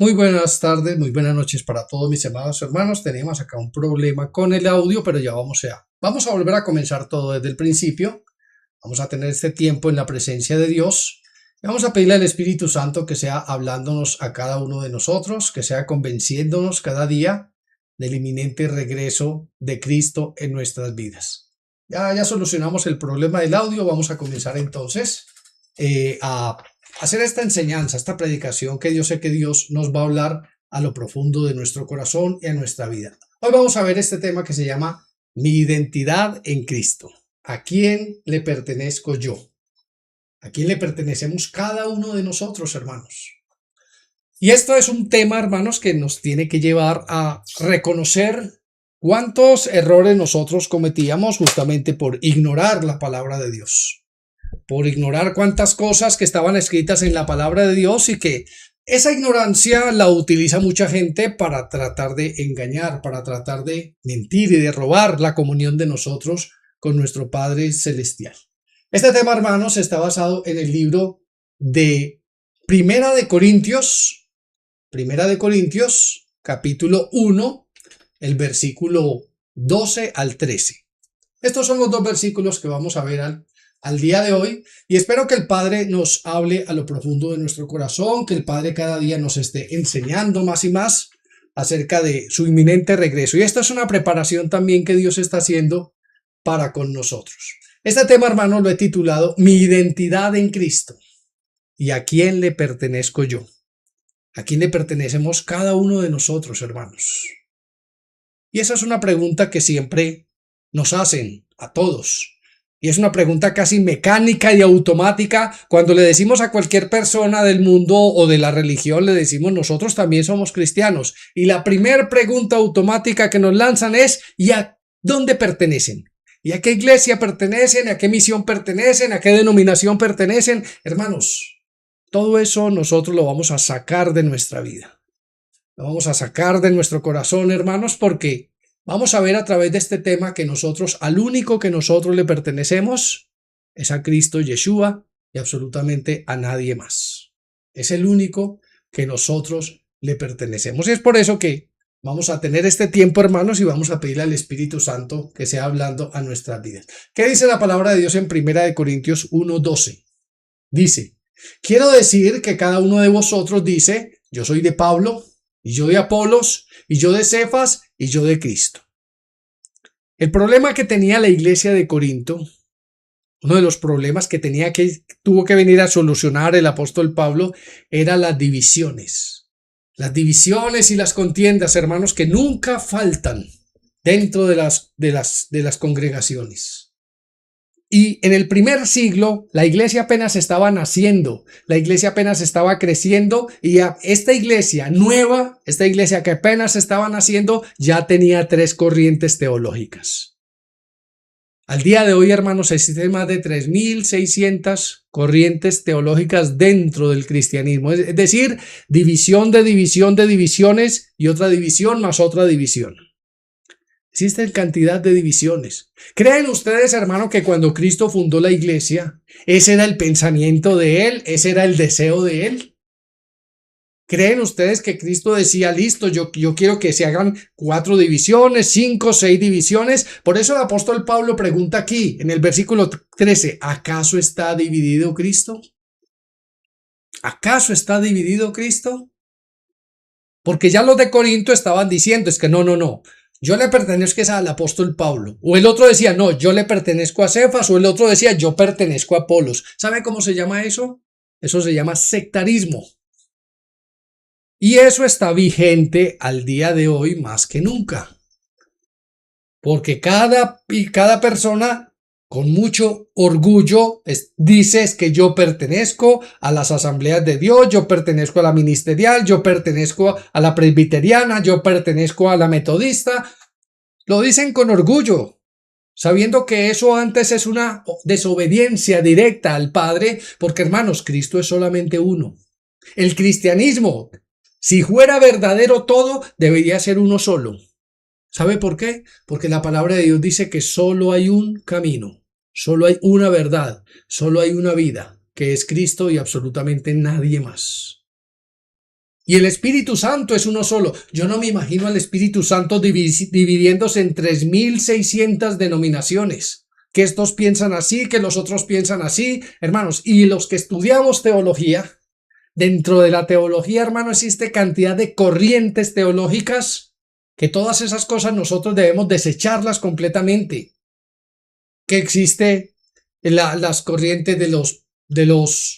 Muy buenas tardes, muy buenas noches para todos mis amados hermanos. Tenemos acá un problema con el audio, pero ya vamos a volver a comenzar todo desde el principio. Vamos a tener este tiempo en la presencia de Dios. Y vamos a pedirle al Espíritu Santo que sea hablándonos a cada uno de nosotros, que sea convenciéndonos cada día del inminente regreso de Cristo en nuestras vidas. Ya solucionamos el problema del audio. Vamos a comenzar entonces a hacer esta enseñanza, esta predicación que yo sé que Dios nos va a hablar a lo profundo de nuestro corazón y a nuestra vida. Hoy vamos a ver este tema que se llama Mi identidad en Cristo. ¿A quién le pertenezco yo? ¿A quién le pertenecemos cada uno de nosotros, hermanos? Y esto es un tema, hermanos, que nos tiene que llevar a reconocer cuántos errores nosotros cometíamos justamente por ignorar la palabra de Dios. Por ignorar cuántas cosas que estaban escritas en la palabra de Dios y que esa ignorancia la utiliza mucha gente para tratar de engañar, para tratar de mentir y de robar la comunión de nosotros con nuestro Padre Celestial. Este tema, hermanos, está basado en el libro de Primera de Corintios, capítulo 1, el versículo 12 al 13. Estos son los dos versículos que vamos a ver al día de hoy, y espero que el Padre nos hable a lo profundo de nuestro corazón, que el Padre cada día nos esté enseñando más y más acerca de su inminente regreso. Y esta es una preparación también que Dios está haciendo para con nosotros. Este tema, hermano, lo he titulado Mi identidad en Cristo. ¿Y a quién le pertenezco yo? ¿A quién le pertenecemos cada uno de nosotros, hermanos? Y esa es una pregunta que siempre nos hacen a todos. Y es una pregunta casi mecánica y automática. Cuando le decimos a cualquier persona del mundo o de la religión, le decimos nosotros también somos cristianos. Y la primera pregunta automática que nos lanzan es ¿y a dónde pertenecen? ¿Y a qué iglesia pertenecen? ¿A qué misión pertenecen? ¿A qué denominación pertenecen? Hermanos, todo eso nosotros lo vamos a sacar de nuestra vida. Lo vamos a sacar de nuestro corazón, hermanos, porque vamos a ver a través de este tema que nosotros, al único que nosotros le pertenecemos, es a Cristo Yeshua y absolutamente a nadie más. Es el único que nosotros le pertenecemos. Y es por eso que vamos a tener este tiempo, hermanos, y vamos a pedirle al Espíritu Santo que sea hablando a nuestras vidas. ¿Qué dice la palabra de Dios en 1 Corintios 1:12? Dice, quiero decir que cada uno de vosotros dice, yo soy de Pablo, y yo de Apolos, y yo de Cefas, y yo de Cristo. El problema que tenía la iglesia de Corinto, uno de los problemas que tuvo que venir a solucionar el apóstol Pablo, era las divisiones. Las divisiones y las contiendas, hermanos, que nunca faltan dentro de las congregaciones. Y en el primer siglo, la iglesia apenas estaba naciendo, la iglesia apenas estaba creciendo y esta iglesia nueva, esta iglesia que apenas estaba naciendo, ya tenía 3 corrientes teológicas. Al día de hoy, hermanos, existen más de 3,600 corrientes teológicas dentro del cristianismo. Es decir, división de divisiones y otra división más otra división. Existen cantidad de divisiones. ¿Creen ustedes, hermano, que cuando Cristo fundó la iglesia, ese era el pensamiento de Él, ese era el deseo de Él? ¿Creen ustedes que Cristo decía, listo, yo quiero que se hagan 4 divisiones, 5, 6 divisiones? Por eso el apóstol Pablo pregunta aquí, en el versículo 13, ¿acaso está dividido Cristo? ¿Acaso está dividido Cristo? Porque ya los de Corinto estaban diciendo, es que no. Yo le pertenezco al apóstol Pablo. O el otro decía, no, yo le pertenezco a Cefas. O el otro decía, yo pertenezco a Apolos. ¿Sabe cómo se llama eso? Eso se llama sectarismo. Y eso está vigente al día de hoy más que nunca. Porque cada persona con mucho orgullo dice es que yo pertenezco a las asambleas de Dios, yo pertenezco a la ministerial, yo pertenezco a la presbiteriana, yo pertenezco a la metodista. Lo dicen con orgullo, sabiendo que eso antes es una desobediencia directa al Padre, porque hermanos, Cristo es solamente uno. El cristianismo, si fuera verdadero todo, debería ser uno solo. ¿Sabe por qué? Porque la palabra de Dios dice que solo hay un camino, solo hay una verdad, solo hay una vida, que es Cristo y absolutamente nadie más. Y el Espíritu Santo es uno solo. Yo no me imagino al Espíritu Santo dividiéndose en 3.600 denominaciones. Que estos piensan así, que los otros piensan así. Hermanos, y los que estudiamos teología, dentro de la teología, hermano, existe cantidad de corrientes teológicas que todas esas cosas nosotros debemos desecharlas completamente. Que existe las corrientes de los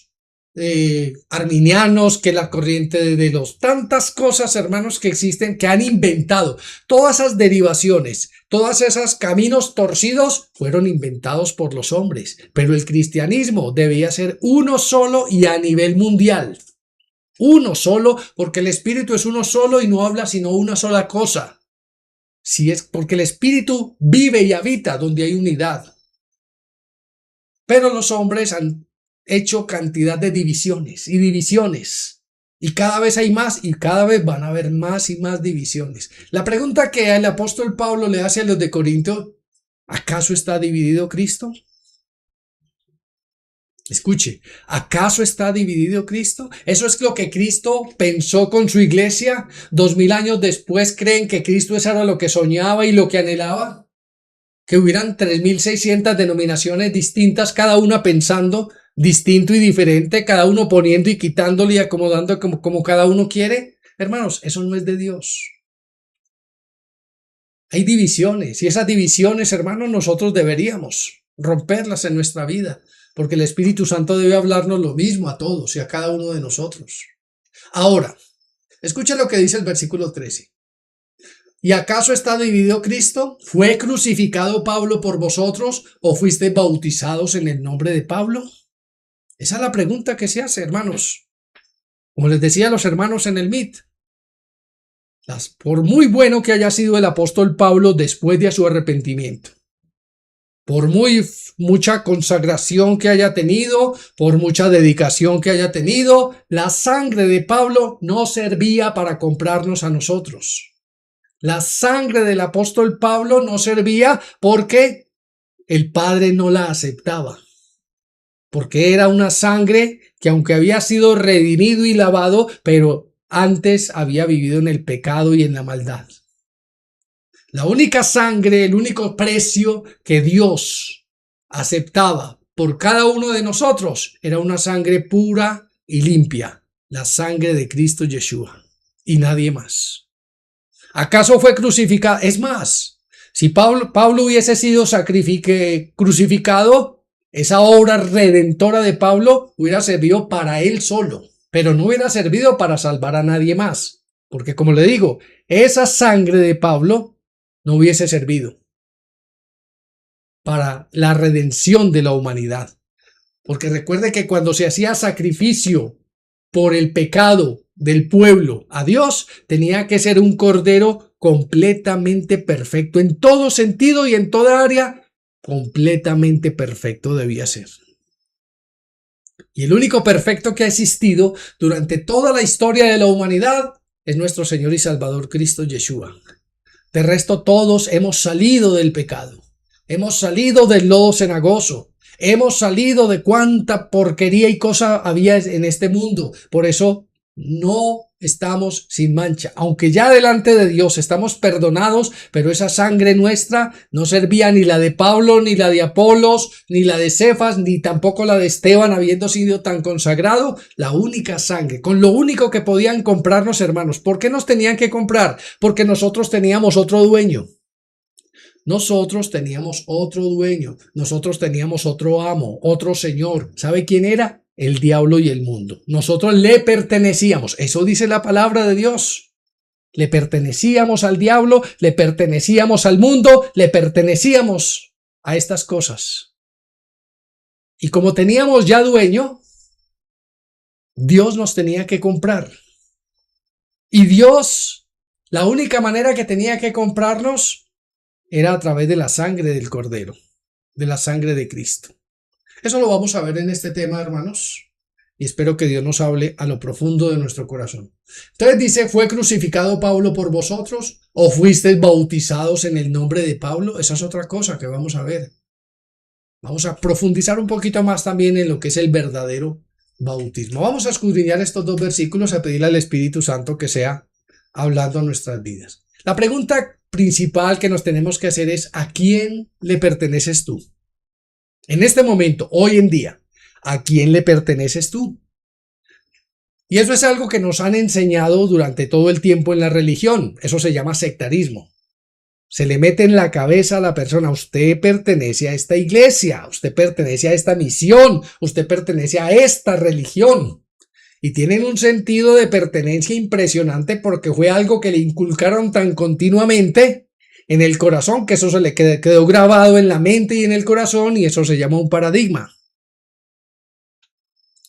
arminianos, que la corriente de los tantas cosas, hermanos, que existen, que han inventado. Todas esas derivaciones, todos esos caminos torcidos fueron inventados por los hombres, pero el cristianismo debía ser uno solo y a nivel mundial. Uno solo, porque el Espíritu es uno solo y no habla sino una sola cosa. Si es porque el Espíritu vive y habita donde hay unidad. Pero los hombres han hecho cantidad de divisiones y divisiones. Y cada vez hay más y cada vez van a haber más y más divisiones. La pregunta que el apóstol Pablo le hace a los de Corinto, ¿acaso está dividido Cristo? Escuche, ¿acaso está dividido Cristo? ¿Eso es lo que Cristo pensó con su iglesia? 2000 años después, ¿creen que Cristo eso era lo que soñaba y lo que anhelaba? Que hubieran 3600 denominaciones distintas, cada una pensando distinto y diferente, cada uno poniendo y quitándole y acomodando como cada uno quiere. Hermanos, eso no es de Dios. Hay divisiones y esas divisiones, hermanos, nosotros deberíamos romperlas en nuestra vida, porque el Espíritu Santo debe hablarnos lo mismo a todos y a cada uno de nosotros. Ahora, escuchen lo que dice el versículo 13. ¿Y acaso está dividido Cristo? ¿Fue crucificado Pablo por vosotros o fuisteis bautizados en el nombre de Pablo? Esa es la pregunta que se hace, hermanos. Como les decía a los hermanos en el MIT, por muy bueno que haya sido el apóstol Pablo después de su arrepentimiento, por mucha consagración que haya tenido, por mucha dedicación que haya tenido, la sangre de Pablo no servía para comprarnos a nosotros. La sangre del apóstol Pablo no servía porque el Padre no la aceptaba. Porque era una sangre que aunque había sido redimido y lavado, pero antes había vivido en el pecado y en la maldad. La única sangre, el único precio que Dios aceptaba por cada uno de nosotros era una sangre pura y limpia, la sangre de Cristo Yeshua y nadie más. ¿Acaso fue crucificado? Es más, si Pablo hubiese sido crucificado, esa obra redentora de Pablo hubiera servido para él solo, pero no hubiera servido para salvar a nadie más. Porque como le digo, esa sangre de Pablo no hubiese servido para la redención de la humanidad. Porque recuerde que cuando se hacía sacrificio por el pecado del pueblo a Dios, tenía que ser un cordero completamente perfecto en todo sentido y en toda área. Completamente perfecto debía ser. Y el único perfecto que ha existido durante toda la historia de la humanidad es nuestro Señor y Salvador Cristo Yeshua. De resto, todos hemos salido del pecado. Hemos salido del lodo cenagoso. Hemos salido de cuánta porquería y cosa había en este mundo. Por eso no estamos sin mancha. Aunque ya delante de Dios estamos perdonados, pero esa sangre nuestra no servía ni la de Pablo, ni la de Apolos, ni la de Cefas, ni tampoco la de Esteban, habiendo sido tan consagrado. La única sangre, con lo único que podían comprarnos, hermanos. ¿Por qué nos tenían que comprar? Porque nosotros teníamos otro dueño. Nosotros teníamos otro dueño, nosotros teníamos otro amo, otro señor. ¿Sabe quién era? El diablo y el mundo. Nosotros le pertenecíamos. Eso dice la palabra de Dios. Le pertenecíamos al diablo, le pertenecíamos al mundo, le pertenecíamos a estas cosas. Y como teníamos ya dueño, Dios nos tenía que comprar. Y Dios, la única manera que tenía que comprarnos era a través de la sangre del Cordero, de la sangre de Cristo. Eso lo vamos a ver en este tema, hermanos, y espero que Dios nos hable a lo profundo de nuestro corazón. Entonces dice, ¿fue crucificado Pablo por vosotros o fuisteis bautizados en el nombre de Pablo? Esa es otra cosa que vamos a ver. Vamos a profundizar un poquito más también en lo que es el verdadero bautismo. Vamos a escudriñar estos dos versículos, a pedirle al Espíritu Santo que sea hablando a nuestras vidas. La pregunta principal que nos tenemos que hacer es: ¿a quién le perteneces tú? En este momento, hoy en día, ¿a quién le perteneces tú? Y eso es algo que nos han enseñado durante todo el tiempo en la religión. Eso se llama sectarismo. Se le mete en la cabeza a la persona: usted pertenece a esta iglesia, usted pertenece a esta misión, usted pertenece a esta religión. Y tienen un sentido de pertenencia impresionante porque fue algo que le inculcaron tan continuamente en el corazón que eso se le quedó grabado en la mente y en el corazón, y eso se llama un paradigma.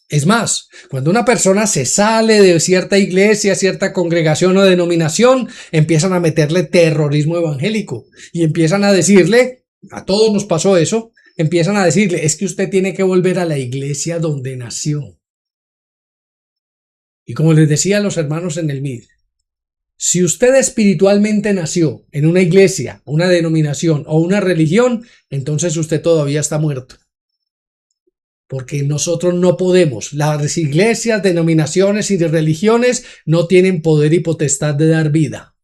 Es más, cuando una persona se sale de cierta iglesia, cierta congregación o denominación, empiezan a meterle terrorismo evangélico y empiezan a decirle, a todos nos pasó eso, empiezan a decirle: es que usted tiene que volver a la iglesia donde nació. Y como les decía a los hermanos en el MID, si usted espiritualmente nació en una iglesia, una denominación o una religión, entonces usted todavía está muerto. Porque nosotros no podemos, las iglesias, denominaciones y religiones no tienen poder y potestad de dar vida.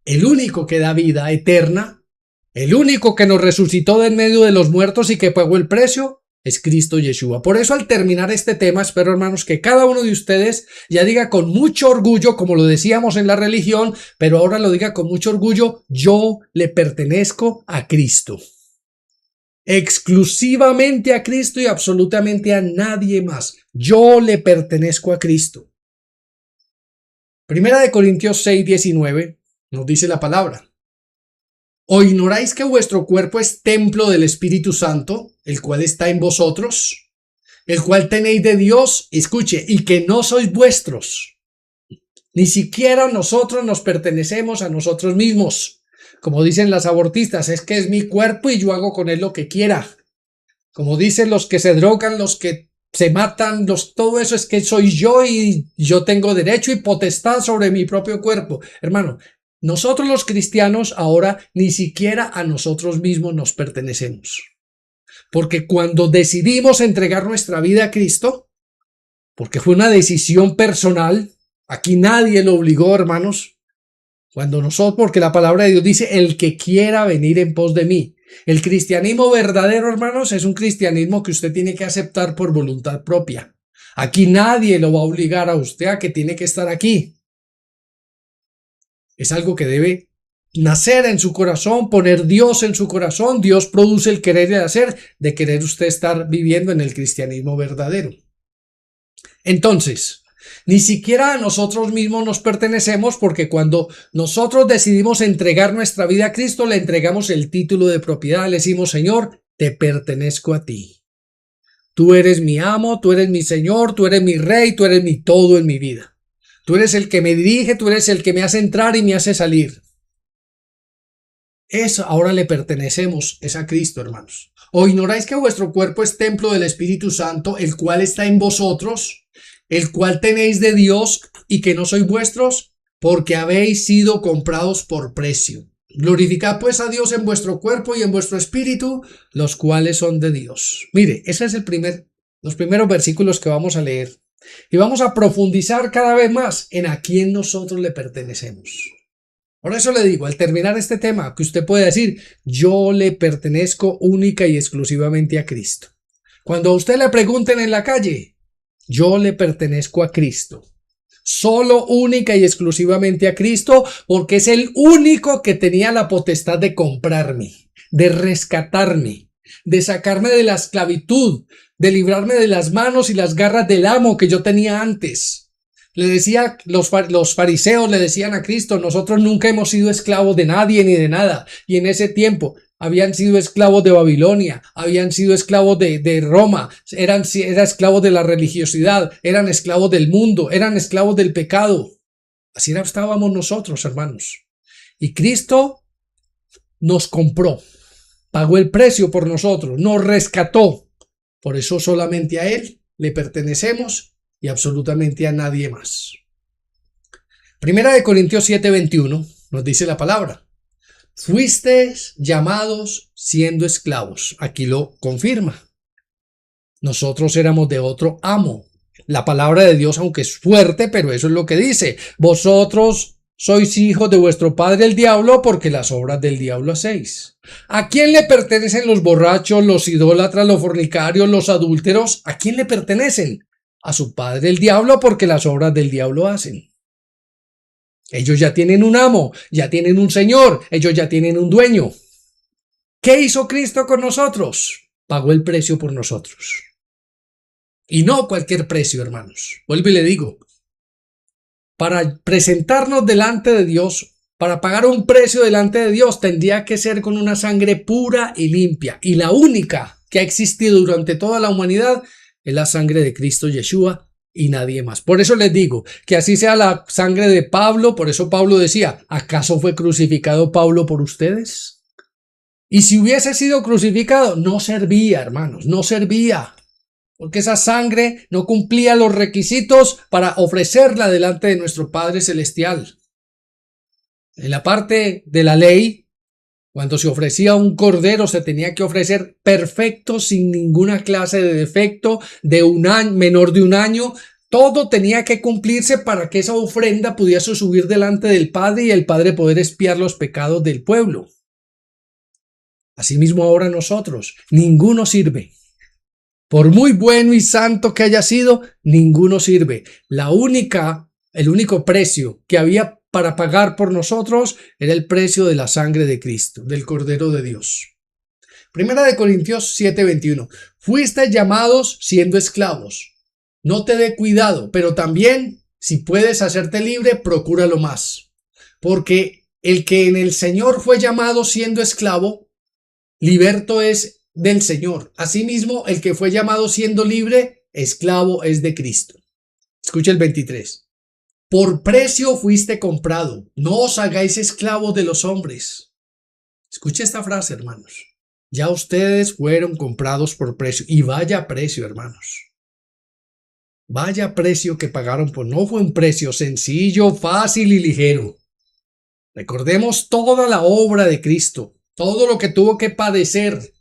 El único que da vida eterna, el único que nos resucitó de en medio de los muertos y que pagó el precio, es Cristo Yeshua. Por eso, al terminar este tema, espero, hermanos, que cada uno de ustedes ya diga con mucho orgullo, como lo decíamos en la religión, pero ahora lo diga con mucho orgullo: yo le pertenezco a Cristo. Exclusivamente a Cristo y absolutamente a nadie más. Yo le pertenezco a Cristo. Primera de Corintios 6:19 nos dice la palabra: ¿o ignoráis que vuestro cuerpo es templo del Espíritu Santo, el cual está en vosotros, el cual tenéis de Dios, escuche, y que no sois vuestros? Ni siquiera nosotros nos pertenecemos a nosotros mismos. Como dicen las abortistas, es que es mi cuerpo y yo hago con él lo que quiera. Como dicen los que se drogan, los que se matan, todo eso es que soy yo y yo tengo derecho y potestad sobre mi propio cuerpo. Hermano, nosotros los cristianos ahora ni siquiera a nosotros mismos nos pertenecemos. Porque cuando decidimos entregar nuestra vida a Cristo, porque fue una decisión personal, aquí nadie lo obligó, hermanos. Cuando nosotros, porque la palabra de Dios dice: el que quiera venir en pos de mí. El cristianismo verdadero, hermanos, es un cristianismo que usted tiene que aceptar por voluntad propia. Aquí nadie lo va a obligar a usted a que tiene que estar aquí. Es algo que debe nacer en su corazón, poner Dios en su corazón. Dios produce el querer y el hacer de querer usted estar viviendo en el cristianismo verdadero. Entonces, ni siquiera a nosotros mismos nos pertenecemos, porque cuando nosotros decidimos entregar nuestra vida a Cristo, le entregamos el título de propiedad. Le decimos: Señor, te pertenezco a ti. Tú eres mi amo, tú eres mi Señor, tú eres mi Rey, tú eres mi todo en mi vida. Tú eres el que me dirige, tú eres el que me hace entrar y me hace salir. Eso ahora le pertenecemos, es a Cristo, hermanos. ¿O ignoráis que vuestro cuerpo es templo del Espíritu Santo, el cual está en vosotros, el cual tenéis de Dios, y que no sois vuestros, porque habéis sido comprados por precio? Glorificad pues a Dios en vuestro cuerpo y en vuestro espíritu, los cuales son de Dios. Mire, ese es los primeros versículos que vamos a leer. Y vamos a profundizar cada vez más en a quién nosotros le pertenecemos. Por eso le digo, al terminar este tema, que usted puede decir: yo le pertenezco única y exclusivamente a Cristo. Cuando a usted le pregunten en la calle: yo le pertenezco a Cristo. Solo, única y exclusivamente a Cristo, porque es el único que tenía la potestad de comprarme, de rescatarme, de sacarme de la esclavitud, de librarme de las manos y las garras del amo que yo tenía antes. Le decía, los fariseos le decían a Cristo: nosotros nunca hemos sido esclavos de nadie ni de nada. Y en ese tiempo habían sido esclavos de Babilonia, habían sido esclavos de Roma, eran esclavos de la religiosidad, eran esclavos del mundo, eran esclavos del pecado. Así estábamos nosotros, hermanos. Y Cristo nos compró, pagó el precio por nosotros, nos rescató. Por eso solamente a Él le pertenecemos y absolutamente a nadie más. Primera de Corintios 7:21 nos dice la palabra: fuisteis llamados siendo esclavos. Aquí lo confirma. Nosotros éramos de otro amo, la palabra de Dios, aunque es fuerte, pero eso es lo que dice. Vosotros sois hijos de vuestro padre el diablo, porque las obras del diablo hacéis. ¿A quién le pertenecen los borrachos, los idólatras, los fornicarios, los adúlteros? ¿A quién le pertenecen? A su padre el diablo, porque las obras del diablo hacen. Ellos ya tienen un amo, ya tienen un señor, ellos ya tienen un dueño. ¿Qué hizo Cristo con nosotros? Pagó el precio por nosotros. Y no cualquier precio, hermanos. Vuelvo y le digo, para presentarnos delante de Dios, para pagar un precio delante de Dios, tendría que ser con una sangre pura y limpia. Y la única que ha existido durante toda la humanidad es la sangre de Cristo Yeshua y nadie más. Por eso les digo que así sea la sangre de Pablo. Por eso Pablo decía, ¿acaso fue crucificado Pablo por ustedes? Y si hubiese sido crucificado, no servía, hermanos, no servía. Porque esa sangre no cumplía los requisitos para ofrecerla delante de nuestro Padre Celestial. En la parte de la ley, cuando se ofrecía un cordero, se tenía que ofrecer perfecto, sin ninguna clase de defecto, de un año, menor de un año. Todo tenía que cumplirse para que esa ofrenda pudiese subir delante del Padre y el Padre poder expiar los pecados del pueblo. Asimismo ahora nosotros, ninguno sirve. Por muy bueno y santo que haya sido, ninguno sirve. El único precio que había para pagar por nosotros era el precio de la sangre de Cristo, del Cordero de Dios. Primera de Corintios 7:21. Fuisteis llamados siendo esclavos. No te dé cuidado, pero también, si puedes hacerte libre, procúralo más. Porque el que en el Señor fue llamado siendo esclavo, liberto es del Señor. Asimismo, el que fue llamado siendo libre, esclavo es de Cristo. Escucha el 23. Por precio fuiste comprado, no os hagáis esclavos de los hombres. Escucha esta frase, hermanos. Ya ustedes fueron comprados por precio. Y vaya precio, hermanos. Vaya precio que pagaron por. No fue un precio sencillo, fácil y ligero. Recordemos toda la obra de Cristo, todo lo que tuvo que padecer,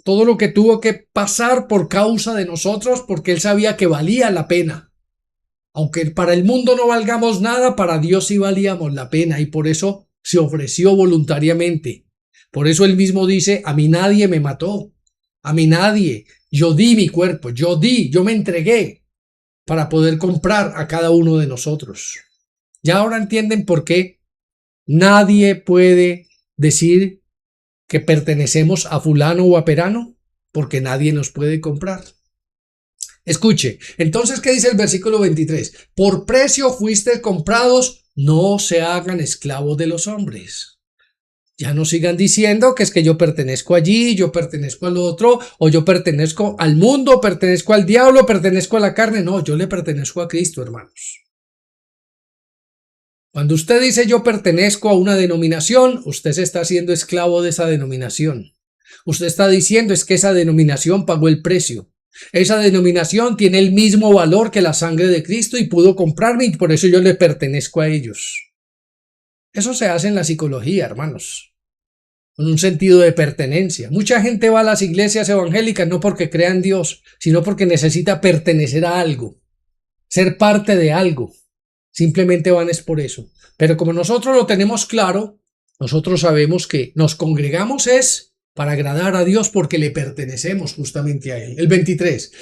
todo lo que tuvo que pasar por causa de nosotros, porque Él sabía que valía la pena. Aunque para el mundo no valgamos nada, para Dios sí valíamos la pena, y por eso se ofreció voluntariamente. Por eso Él mismo dice, a mí nadie me mató, a mí nadie. Yo di mi cuerpo, yo me entregué para poder comprar a cada uno de nosotros. Ya ahora entienden por qué nadie puede decir que pertenecemos a fulano o a perano, porque nadie nos puede comprar. Escuche, entonces, ¿qué dice el versículo 23? Por precio fuiste comprados, no se hagan esclavos de los hombres. Ya no sigan diciendo que es que yo pertenezco allí, yo pertenezco al otro, o yo pertenezco al mundo, pertenezco al diablo, pertenezco a la carne. No, yo le pertenezco a Cristo, hermanos. Cuando usted dice yo pertenezco a una denominación, usted se está haciendo esclavo de esa denominación. Usted está diciendo es que esa denominación pagó el precio. Esa denominación tiene el mismo valor que la sangre de Cristo y pudo comprarme y por eso yo le pertenezco a ellos. Eso se hace en la psicología, hermanos, con un sentido de pertenencia. Mucha gente va a las iglesias evangélicas no porque crea en Dios, sino porque necesita pertenecer a algo, ser parte de algo. Simplemente van es por eso. Pero como nosotros lo tenemos claro, nosotros sabemos que nos congregamos es para agradar a Dios porque le pertenecemos justamente a Él. El 23.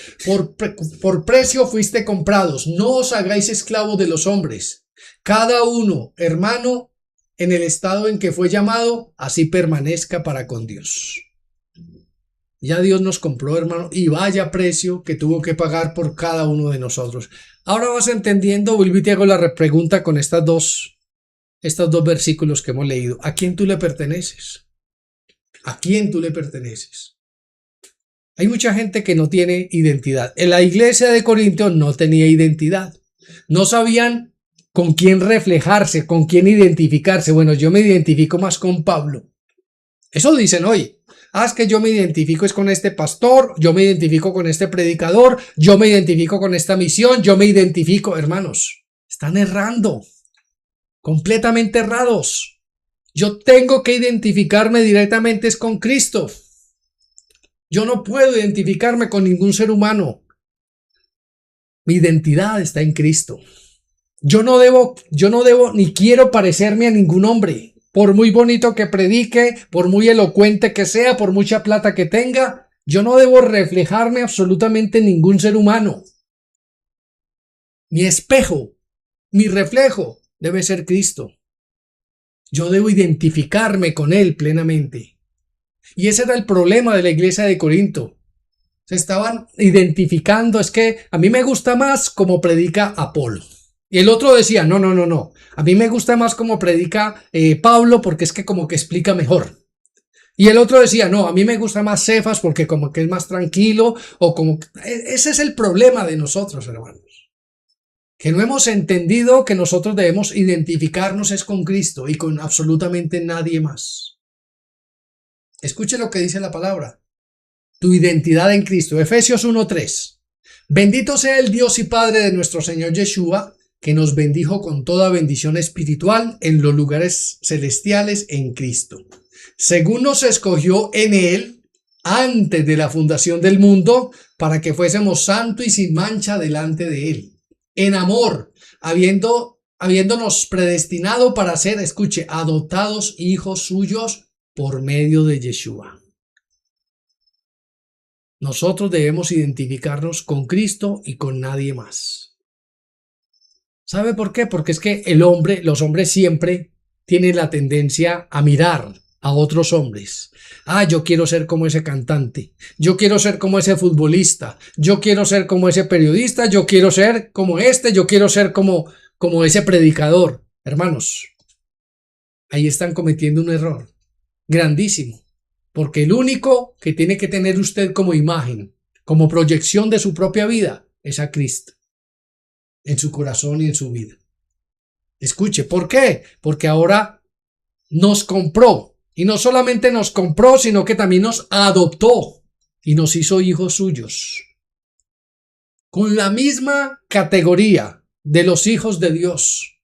Por precio fuiste comprados, no os hagáis esclavos de los hombres. Cada uno, hermano, en el estado en que fue llamado, así permanezca para con Dios. Ya Dios nos compró, hermano, y vaya precio que tuvo que pagar por cada uno de nosotros. Ahora vas entendiendo, vuelvo y te hago la pregunta con estos dos versículos que hemos leído. ¿A quién tú le perteneces? ¿A quién tú le perteneces? Hay mucha gente que no tiene identidad. En la iglesia de Corinto no tenía identidad. No sabían con quién reflejarse, con quién identificarse. Bueno, yo me identifico más con Pablo. Eso dicen hoy. Es que yo me identifico es con este pastor, yo me identifico con este predicador, yo me identifico con esta misión, yo me identifico, hermanos. Están errando, completamente errados. Yo tengo que identificarme directamente es con Cristo. Yo no puedo identificarme con ningún ser humano. Mi identidad está en Cristo. Yo no debo ni quiero parecerme a ningún hombre. Por muy bonito que predique, por muy elocuente que sea, por mucha plata que tenga, yo no debo reflejarme absolutamente en ningún ser humano. Mi espejo, mi reflejo debe ser Cristo. Yo debo identificarme con Él plenamente. Y ese era el problema de la iglesia de Corinto. Se estaban identificando, es que a mí me gusta más como predica Apolo. Y el otro decía, no, a mí me gusta más como predica Pablo porque es que como que explica mejor. Y el otro decía, no, a mí me gusta más Cefas porque como que es más tranquilo o como que... Ese es el problema de nosotros, hermanos. Que no hemos entendido que nosotros debemos identificarnos es con Cristo y con absolutamente nadie más. Escuche lo que dice la palabra. Tu identidad en Cristo. Efesios 1:3. Bendito sea el Dios y Padre de nuestro Señor Yeshua, que nos bendijo con toda bendición espiritual en los lugares celestiales en Cristo, según nos escogió en Él antes de la fundación del mundo, para que fuésemos santos y sin mancha delante de Él, en amor, habiéndonos predestinado para ser, escuche, adoptados hijos suyos por medio de Yeshua. Nosotros debemos identificarnos con Cristo y con nadie más. ¿Sabe por qué? Porque es que los hombres siempre tienen la tendencia a mirar a otros hombres. Yo quiero ser como ese cantante, yo quiero ser como ese futbolista, yo quiero ser como ese periodista, yo quiero ser como yo quiero ser como ese predicador. Hermanos, ahí están cometiendo un error grandísimo. Porque el único que tiene que tener usted como imagen, como proyección de su propia vida, es a Cristo, en su corazón y en su vida. Escuche, ¿por qué? Porque ahora nos compró, y no solamente nos compró, sino que también nos adoptó y nos hizo hijos suyos. Con la misma categoría de los hijos de Dios,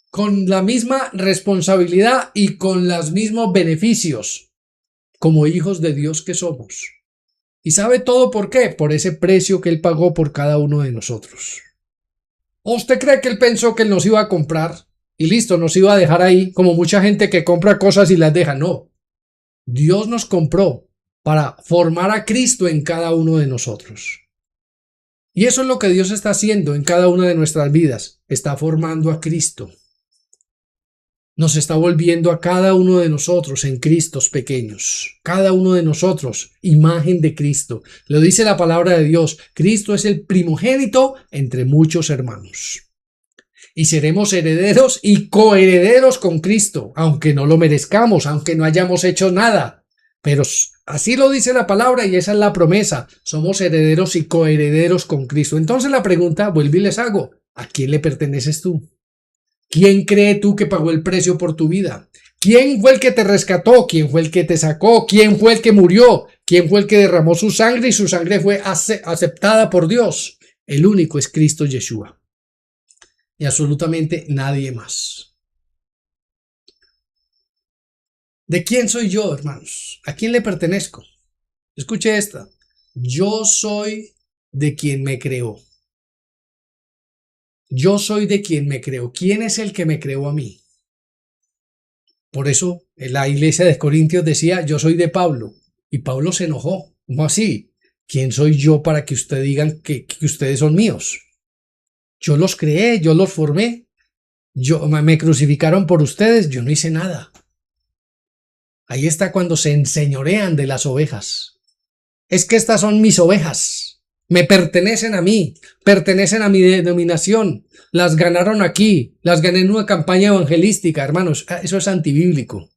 con la misma responsabilidad y con los mismos beneficios como hijos de Dios que somos. ¿Y sabe todo por qué? Por ese precio que Él pagó por cada uno de nosotros. ¿O usted cree que Él pensó que Él nos iba a comprar y listo, nos iba a dejar ahí como mucha gente que compra cosas y las deja? No. Dios nos compró para formar a Cristo en cada uno de nosotros. Y eso es lo que Dios está haciendo en cada una de nuestras vidas. Está formando a Cristo. Nos está volviendo a cada uno de nosotros en Cristos pequeños. Cada uno de nosotros, imagen de Cristo. Lo dice la palabra de Dios. Cristo es el primogénito entre muchos hermanos. Y seremos herederos y coherederos con Cristo, aunque no lo merezcamos, aunque no hayamos hecho nada. Pero así lo dice la palabra y esa es la promesa. Somos herederos y coherederos con Cristo. Entonces la pregunta, vuelvo y les hago, ¿a quién le perteneces tú? ¿Quién cree tú que pagó el precio por tu vida? ¿Quién fue el que te rescató? ¿Quién fue el que te sacó? ¿Quién fue el que murió? ¿Quién fue el que derramó su sangre y su sangre fue aceptada por Dios? El único es Cristo Yeshua. Y absolutamente nadie más. ¿De quién soy yo, hermanos? ¿A quién le pertenezco? Escuche esta. Yo soy de quien me creó. Yo soy de quien me creó. ¿Quién es el que me creó a mí? Por eso la iglesia de Corintios decía, yo soy de Pablo. Y Pablo se enojó. ¿Cómo así? ¿Quién soy yo para que ustedes digan que ustedes son míos? Yo los creé, yo los formé. Me crucificaron por ustedes, yo no hice nada. Ahí está cuando se enseñorean de las ovejas. Es que estas son mis ovejas. Me pertenecen a mí, pertenecen a mi denominación, las ganaron aquí, las gané en una campaña evangelística, hermanos, eso es antibíblico.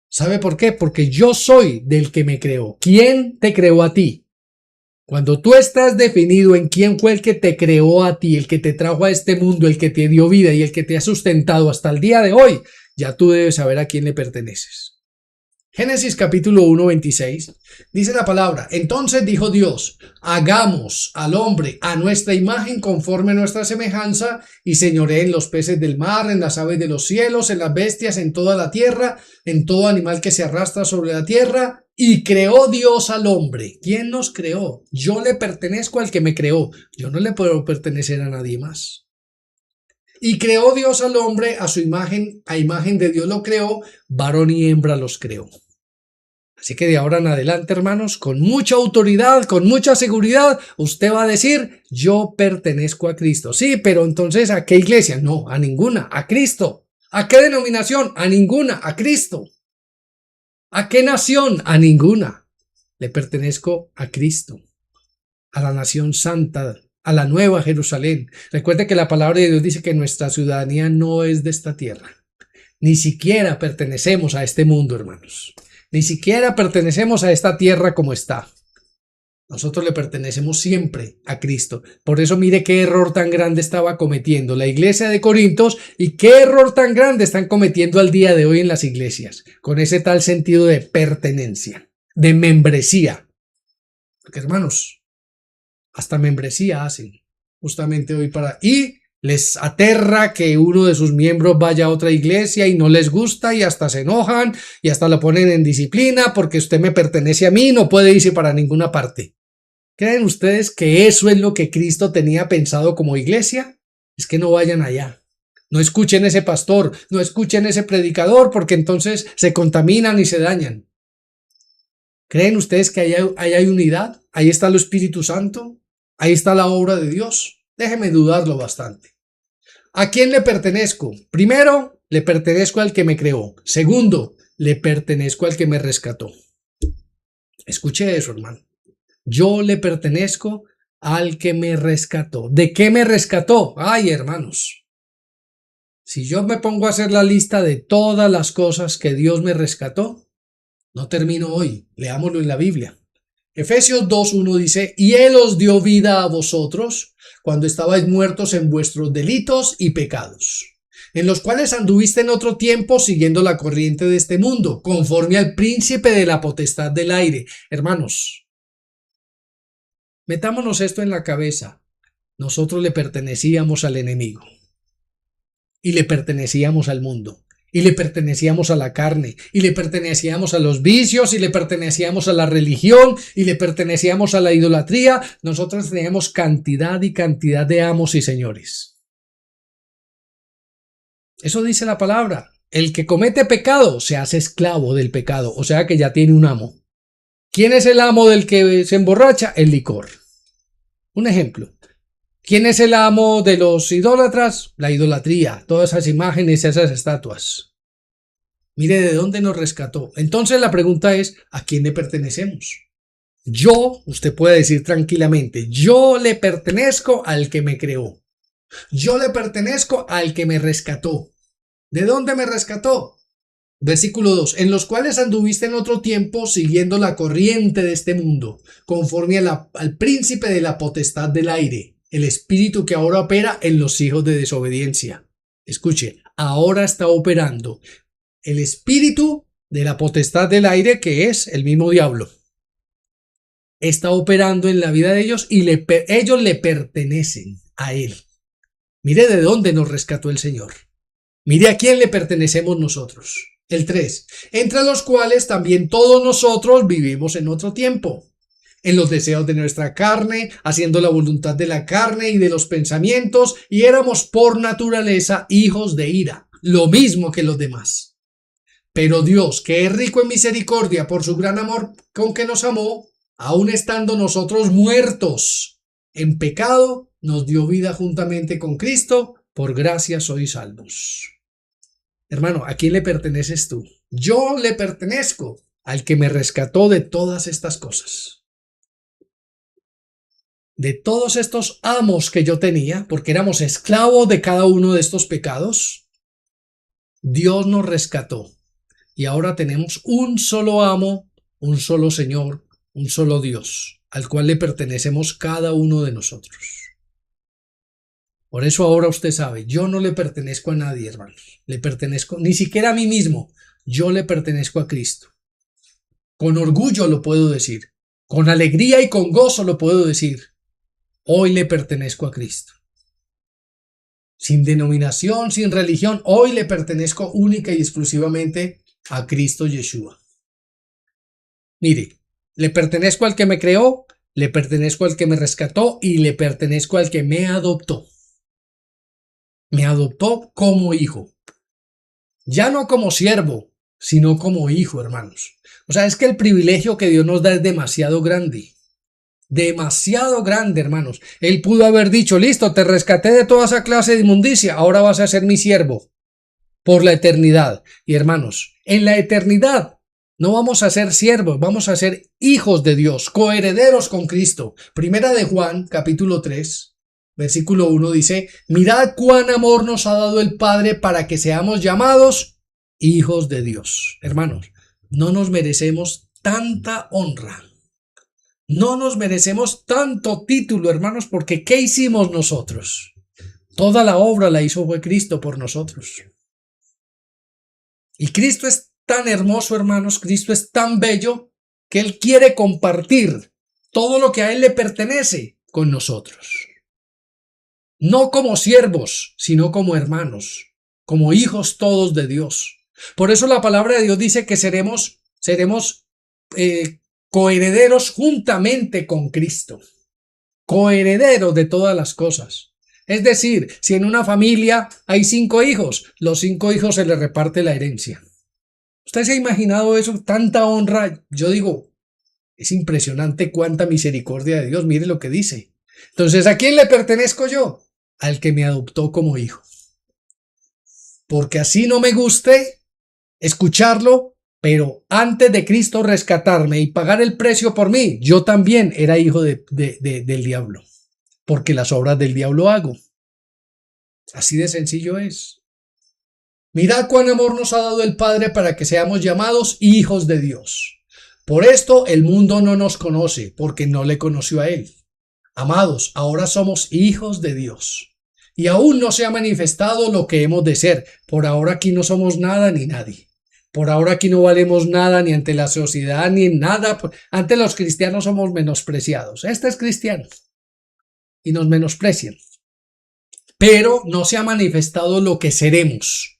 ¿Sabe por qué? Porque yo soy del que me creó. ¿Quién te creó a ti? Cuando tú estás definido en quién fue el que te creó a ti, el que te trajo a este mundo, el que te dio vida y el que te ha sustentado hasta el día de hoy, ya tú debes saber a quién le perteneces. Génesis capítulo 1:26 dice la palabra, entonces dijo Dios, hagamos al hombre a nuestra imagen conforme a nuestra semejanza y señoree en los peces del mar, en las aves de los cielos, en las bestias, en toda la tierra, en todo animal que se arrastra sobre la tierra Y creó Dios al hombre. ¿Quién nos creó? Yo le pertenezco al que me creó. Yo no le puedo pertenecer a nadie más. Y creó Dios al hombre a su imagen, a imagen de Dios lo creó, varón y hembra los creó. Así que de ahora en adelante, hermanos, con mucha autoridad, con mucha seguridad, usted va a decir, yo pertenezco a Cristo. Sí, pero entonces, ¿a qué iglesia? No, a ninguna, a Cristo. ¿A qué denominación? A ninguna, a Cristo. ¿A qué nación? A ninguna. Le pertenezco a Cristo, a la nación santa, a la nueva Jerusalén. Recuerde que la palabra de Dios dice que nuestra ciudadanía no es de esta tierra. Ni siquiera pertenecemos a este mundo, hermanos. Ni siquiera pertenecemos a esta tierra como está. Nosotros le pertenecemos siempre a Cristo. Por eso mire qué error tan grande estaba cometiendo la iglesia de Corintios y qué error tan grande están cometiendo al día de hoy en las iglesias, con ese tal sentido de pertenencia, de membresía. Porque hermanos, hasta membresía hacen justamente hoy y les aterra que uno de sus miembros vaya a otra iglesia y no les gusta y hasta se enojan y hasta lo ponen en disciplina porque usted me pertenece a mí, no puede irse para ninguna parte. ¿Creen ustedes que eso es lo que Cristo tenía pensado como iglesia? Es que no vayan allá. No escuchen ese pastor, no escuchen ese predicador porque entonces se contaminan y se dañan. ¿Creen ustedes que ahí hay unidad? Ahí está el Espíritu Santo, ahí está la obra de Dios. Déjeme dudarlo bastante. ¿A quién le pertenezco? Primero, le pertenezco al que me creó. Segundo, le pertenezco al que me rescató. Escuche eso, hermano. Yo le pertenezco al que me rescató. ¿De qué me rescató? Ay, hermanos. Si yo me pongo a hacer la lista de todas las cosas que Dios me rescató, no termino hoy. Leámoslo en la Biblia. Efesios 2:1 dice, y Él os dio vida a vosotros cuando estabais muertos en vuestros delitos y pecados, en los cuales anduviste en otro tiempo siguiendo la corriente de este mundo, conforme al príncipe de la potestad del aire. Hermanos, metámonos esto en la cabeza. Nosotros le pertenecíamos al enemigo y le pertenecíamos al mundo. Y le pertenecíamos a la carne, y le pertenecíamos a los vicios, y le pertenecíamos a la religión, y le pertenecíamos a la idolatría. Nosotros teníamos cantidad y cantidad de amos y señores. Eso dice la palabra. El que comete pecado se hace esclavo del pecado, o sea que ya tiene un amo. ¿Quién es el amo del que se emborracha? El licor. Un ejemplo. ¿Quién es el amo de los idólatras? La idolatría, todas esas imágenes, esas estatuas. Mire de dónde nos rescató. Entonces la pregunta es, ¿a quién le pertenecemos? Usted puede decir tranquilamente, yo le pertenezco al que me creó. Yo le pertenezco al que me rescató. ¿De dónde me rescató? Versículo 2, en los cuales anduviste en otro tiempo siguiendo la corriente de este mundo, conforme al príncipe de la potestad del aire, el espíritu que ahora opera en los hijos de desobediencia. Escuche, ahora está operando el espíritu de la potestad del aire, que es el mismo diablo. Está operando en la vida de ellos y ellos le pertenecen a él. Mire de dónde nos rescató el Señor. Mire a quién le pertenecemos nosotros. El 3, entre los cuales también todos nosotros vivimos en otro tiempo, en los deseos de nuestra carne, haciendo la voluntad de la carne y de los pensamientos, y éramos por naturaleza hijos de ira, lo mismo que los demás. Pero Dios, que es rico en misericordia por su gran amor con que nos amó, aun estando nosotros muertos en pecado, nos dio vida juntamente con Cristo, por gracia sois salvos. Hermano, ¿a quién le perteneces tú? Yo le pertenezco al que me rescató de todas estas cosas. De todos estos amos que yo tenía, porque éramos esclavos de cada uno de estos pecados, Dios nos rescató. Y ahora tenemos un solo amo, un solo Señor, un solo Dios, al cual le pertenecemos cada uno de nosotros. Por eso ahora usted sabe, yo no le pertenezco a nadie, hermanos. Le pertenezco ni siquiera a mí mismo. Yo le pertenezco a Cristo. Con orgullo lo puedo decir. Con alegría y con gozo lo puedo decir. Hoy le pertenezco a Cristo. Sin denominación, sin religión, hoy le pertenezco única y exclusivamente a Cristo Yeshua. Mire, le pertenezco al que me creó, le pertenezco al que me rescató y le pertenezco al que me adoptó. Me adoptó como hijo. Ya no como siervo, sino como hijo, hermanos. O sea, es que el privilegio que Dios nos da es demasiado grande. Demasiado grande, hermanos. Él pudo haber dicho, listo, te rescaté de toda esa clase de inmundicia, ahora vas a ser mi siervo por la eternidad. Y hermanos, en la eternidad no vamos a ser siervos, vamos a ser hijos de Dios, coherederos con Cristo. Primera de Juan, capítulo 3, versículo 1 dice, mirad cuán amor nos ha dado el Padre para que seamos llamados hijos de Dios. Hermanos, no nos merecemos tanta honra. No nos merecemos tanto título, hermanos, porque ¿qué hicimos nosotros? Toda la obra la hizo fue Cristo por nosotros. Y Cristo es tan hermoso, hermanos, Cristo es tan bello, que Él quiere compartir todo lo que a Él le pertenece con nosotros. No como siervos, sino como hermanos, como hijos todos de Dios. Por eso la palabra de Dios dice que seremos coherederos juntamente con Cristo, coherederos de todas las cosas. Es decir, si en una familia hay 5 hijos, los 5 hijos se les reparte la herencia. ¿Usted se ha imaginado eso? Tanta honra. Yo digo, es impresionante cuánta misericordia de Dios. Mire lo que dice. Entonces, ¿a quién le pertenezco yo? Al que me adoptó como hijo. Porque así no me guste escucharlo, pero antes de Cristo rescatarme y pagar el precio por mí, yo también era hijo del diablo, porque las obras del diablo hago. Así de sencillo es. Mirad cuán amor nos ha dado el Padre para que seamos llamados hijos de Dios. Por esto el mundo no nos conoce, porque no le conoció a Él. Amados, ahora somos hijos de Dios. Y aún no se ha manifestado lo que hemos de ser. Por ahora aquí no somos nada ni nadie. Por ahora aquí no valemos nada ni ante la sociedad ni en nada. Ante los cristianos somos menospreciados. Este es cristiano y nos menosprecian. Pero no se ha manifestado lo que seremos.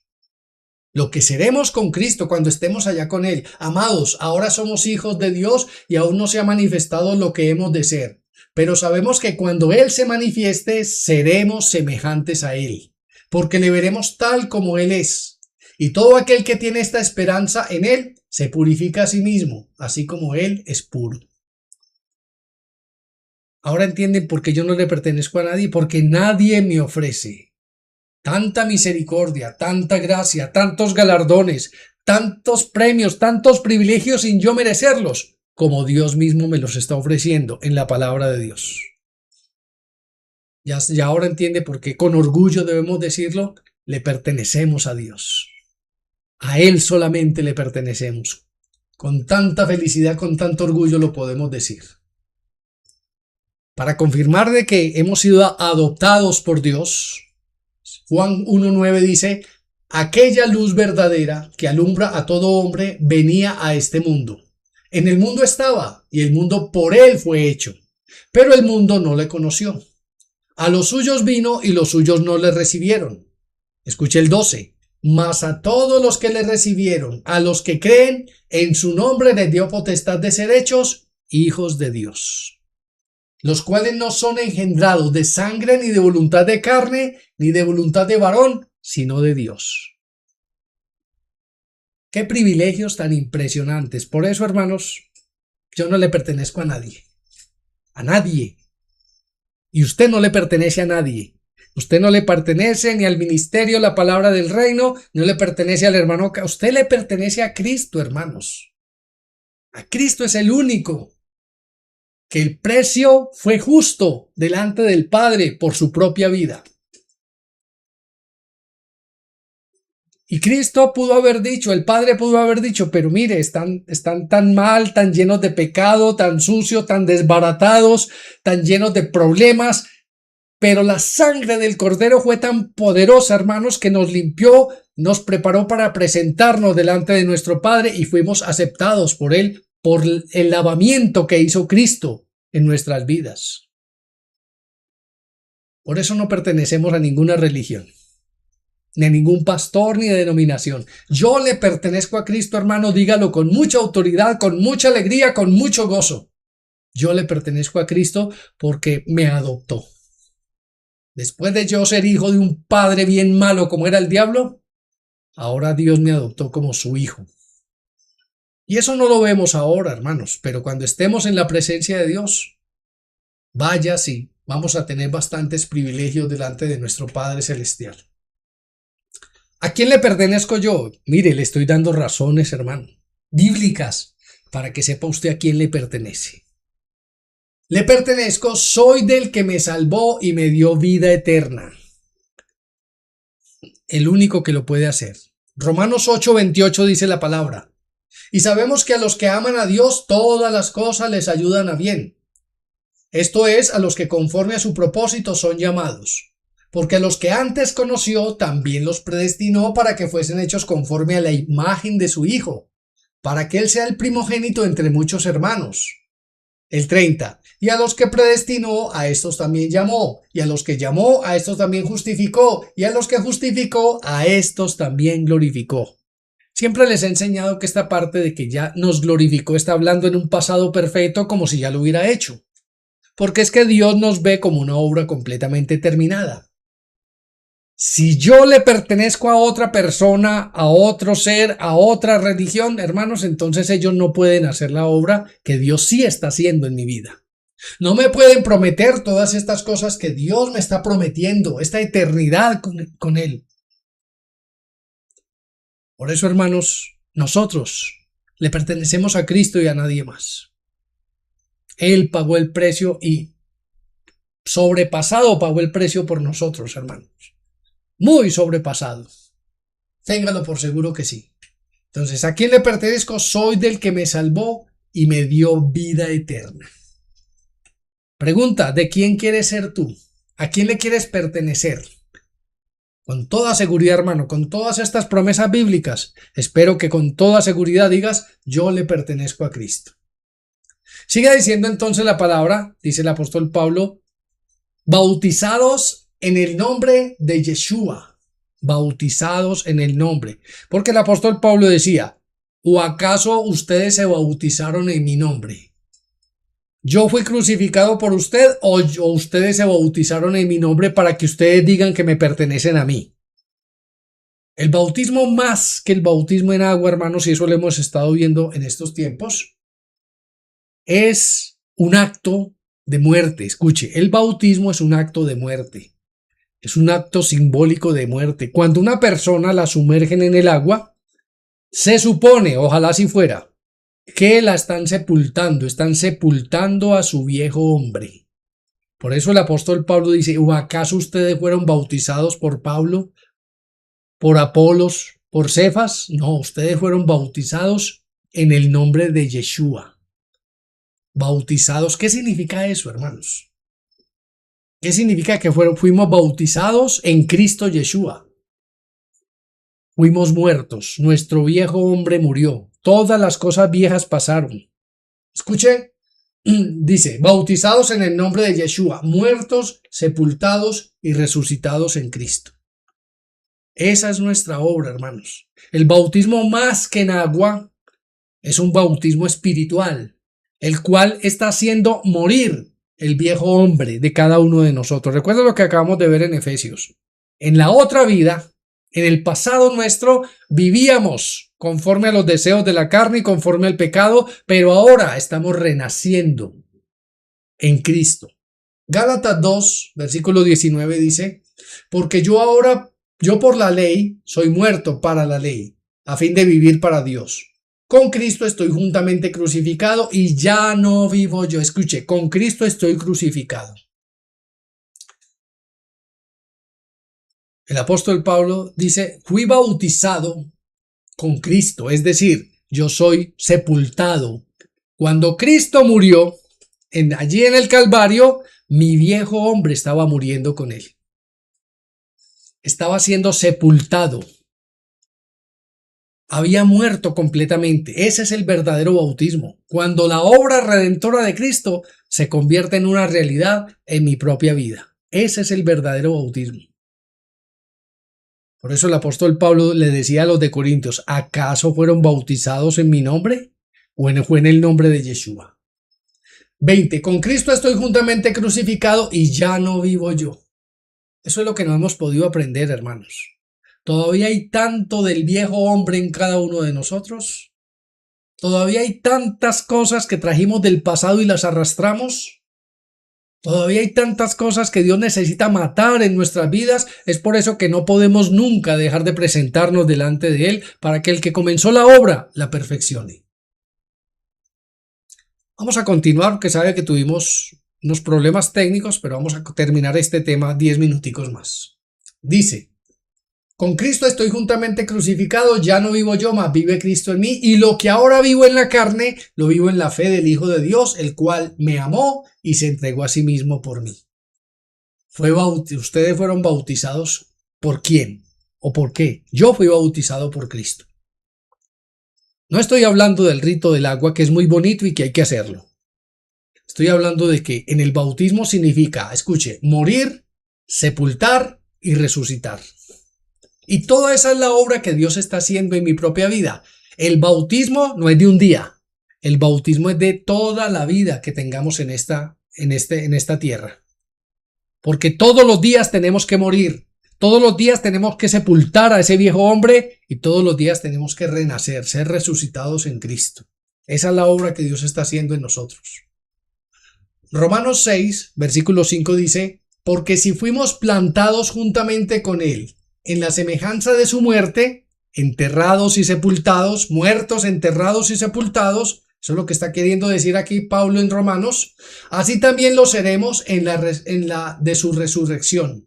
Lo que seremos con Cristo cuando estemos allá con Él. Amados, ahora somos hijos de Dios y aún no se ha manifestado lo que hemos de ser. Pero sabemos que cuando Él se manifieste, seremos semejantes a Él, porque le veremos tal como Él es. Y todo aquel que tiene esta esperanza en Él, se purifica a sí mismo, así como Él es puro. Ahora entienden por qué yo no le pertenezco a nadie, porque nadie me ofrece tanta misericordia, tanta gracia, tantos galardones, tantos premios, tantos privilegios sin yo merecerlos, como Dios mismo me los está ofreciendo en la palabra de Dios. Ya ahora entiende por qué con orgullo debemos decirlo, le pertenecemos a Dios. A Él solamente le pertenecemos. Con tanta felicidad, con tanto orgullo lo podemos decir. Para confirmar de que hemos sido adoptados por Dios, Juan 1:9 dice, aquella luz verdadera que alumbra a todo hombre venía a este mundo. En el mundo estaba y el mundo por Él fue hecho, pero el mundo no le conoció. A los suyos vino y los suyos no le recibieron. Escuche el 12. Mas a todos los que le recibieron, a los que creen, en su nombre les dio potestad de ser hechos hijos de Dios, los cuales no son engendrados de sangre, ni de voluntad de carne, ni de voluntad de varón, sino de Dios. Qué privilegios tan impresionantes. Por eso, hermanos, yo no le pertenezco a nadie. A nadie. Y usted no le pertenece a nadie. Usted no le pertenece ni al ministerio La Palabra del Reino, no le pertenece al hermano. Usted le pertenece a Cristo, hermanos. A Cristo es el único. Que el precio fue justo delante del Padre por su propia vida. Y Cristo pudo haber dicho, el Padre pudo haber dicho, pero mire, están tan mal, tan llenos de pecado, tan sucios, tan desbaratados, tan llenos de problemas. Pero la sangre del Cordero fue tan poderosa, hermanos, que nos limpió, nos preparó para presentarnos delante de nuestro Padre y fuimos aceptados por Él, por el lavamiento que hizo Cristo en nuestras vidas. Por eso no pertenecemos a ninguna religión. ni a ningún pastor ni denominación. Yo le pertenezco a Cristo, hermano, dígalo con mucha autoridad, con mucha alegría, con mucho gozo. Yo le pertenezco a Cristo porque me adoptó. Después de yo ser hijo de un padre bien malo como era el diablo, ahora Dios me adoptó como su hijo. Y eso no lo vemos ahora, hermanos, pero cuando estemos en la presencia de Dios, vaya sí, vamos a tener bastantes privilegios delante de nuestro Padre Celestial. ¿A quién le pertenezco yo? Mire, le estoy dando razones, hermano, bíblicas, para que sepa usted a quién le pertenece. Le pertenezco, soy del que me salvó y me dio vida eterna. El único que lo puede hacer. Romanos 8:28 dice la palabra. Y sabemos que a los que aman a Dios, todas las cosas les ayudan a bien. Esto es, a los que conforme a su propósito son llamados. Porque a los que antes conoció, también los predestinó para que fuesen hechos conforme a la imagen de su Hijo, para que Él sea el primogénito entre muchos hermanos. El 30. Y a los que predestinó, a estos también llamó. Y a los que llamó, a estos también justificó. Y a los que justificó, a estos también glorificó. Siempre les he enseñado que esta parte de que ya nos glorificó está hablando en un pasado perfecto como si ya lo hubiera hecho. Porque es que Dios nos ve como una obra completamente terminada. Si yo le pertenezco a otra persona, a otro ser, a otra religión, hermanos, entonces ellos no pueden hacer la obra que Dios sí está haciendo en mi vida. No me pueden prometer todas estas cosas que Dios me está prometiendo, esta eternidad con Él. Por eso, hermanos, nosotros le pertenecemos a Cristo y a nadie más. Él pagó el precio y sobrepasado pagó el precio por nosotros, hermanos. Muy sobrepasado. Téngalo por seguro que sí. Entonces, ¿a quién le pertenezco? Soy del que me salvó y me dio vida eterna. Pregunta, ¿de quién quieres ser tú? ¿A quién le quieres pertenecer? Con toda seguridad, hermano, con todas estas promesas bíblicas, espero que con toda seguridad digas, yo le pertenezco a Cristo. Sigue diciendo entonces la palabra, dice el apóstol Pablo, bautizados en el nombre de Yeshua, bautizados en el nombre. Porque el apóstol Pablo decía, ¿o acaso ustedes se bautizaron en mi nombre? ¿Yo fui crucificado por usted o ustedes se bautizaron en mi nombre para que ustedes digan que me pertenecen a mí? El bautismo más que el bautismo en agua, hermanos, y eso lo hemos estado viendo en estos tiempos, es un acto de muerte. Escuche, el bautismo es un acto de muerte. Es un acto simbólico de muerte. Cuando una persona la sumergen en el agua, se supone, ojalá así fuera, que la están sepultando a su viejo hombre. Por eso el apóstol Pablo dice, ¿o acaso ustedes fueron bautizados por Pablo, por Apolos, por Cefas? No, ustedes fueron bautizados en el nombre de Yeshua. Bautizados, ¿qué significa eso, hermanos? ¿Qué significa que fuimos bautizados en Cristo Yeshua? Fuimos muertos, nuestro viejo hombre murió, todas las cosas viejas pasaron. Escuche, dice, bautizados en el nombre de Yeshua, muertos, sepultados y resucitados en Cristo. Esa es nuestra obra, hermanos. El bautismo más que en agua es un bautismo espiritual, el cual está haciendo morir el viejo hombre de cada uno de nosotros. Recuerda lo que acabamos de ver en Efesios. En la otra vida, en el pasado nuestro, vivíamos conforme a los deseos de la carne y conforme al pecado, pero ahora estamos renaciendo en Cristo. Gálatas 2, versículo 19 dice, porque yo por la ley soy muerto para la ley, a fin de vivir para Dios. Con Cristo estoy juntamente crucificado y ya no vivo yo. Escuche, con Cristo estoy crucificado. El apóstol Pablo dice, fui bautizado con Cristo, es decir, yo soy sepultado. Cuando Cristo murió, allí en el Calvario, mi viejo hombre estaba muriendo con él. Estaba siendo sepultado. Había muerto completamente. Ese es el verdadero bautismo. Cuando la obra redentora de Cristo se convierte en una realidad en mi propia vida. Ese es el verdadero bautismo. Por eso el apóstol Pablo le decía a los de Corintios, ¿acaso fueron bautizados en mi nombre? ¿O fue en el nombre de Yeshua? 20. Con Cristo estoy juntamente crucificado y ya no vivo yo. Eso es lo que no hemos podido aprender, hermanos. Todavía hay tanto del viejo hombre en cada uno de nosotros. Todavía hay tantas cosas que trajimos del pasado y las arrastramos. Todavía hay tantas cosas que Dios necesita matar en nuestras vidas. Es por eso que no podemos nunca dejar de presentarnos delante de Él para que el que comenzó la obra la perfeccione. Vamos a continuar, porque sabe que tuvimos unos problemas técnicos, pero vamos a terminar este tema 10 minuticos más. Dice, con Cristo estoy juntamente crucificado, ya no vivo yo, mas vive Cristo en mí, y lo que ahora vivo en la carne, lo vivo en la fe del Hijo de Dios, el cual me amó y se entregó a sí mismo por mí. ¿Ustedes fueron bautizados por quién o por qué? Yo fui bautizado por Cristo. No estoy hablando del rito del agua, que es muy bonito y que hay que hacerlo. Estoy hablando de que en el bautismo significa, escuche, morir, sepultar y resucitar. Y toda esa es la obra que Dios está haciendo en mi propia vida. El bautismo no es de un día. El bautismo es de toda la vida que tengamos en esta tierra. Porque todos los días tenemos que morir. Todos los días tenemos que sepultar a ese viejo hombre y todos los días tenemos que renacer, ser resucitados en Cristo. Esa es la obra que Dios está haciendo en nosotros. Romanos 6, versículo 5 dice, porque si fuimos plantados juntamente con Él en la semejanza de su muerte, enterrados y sepultados, muertos, enterrados y sepultados, eso es lo que está queriendo decir aquí Pablo en Romanos, así también lo seremos en la de su resurrección.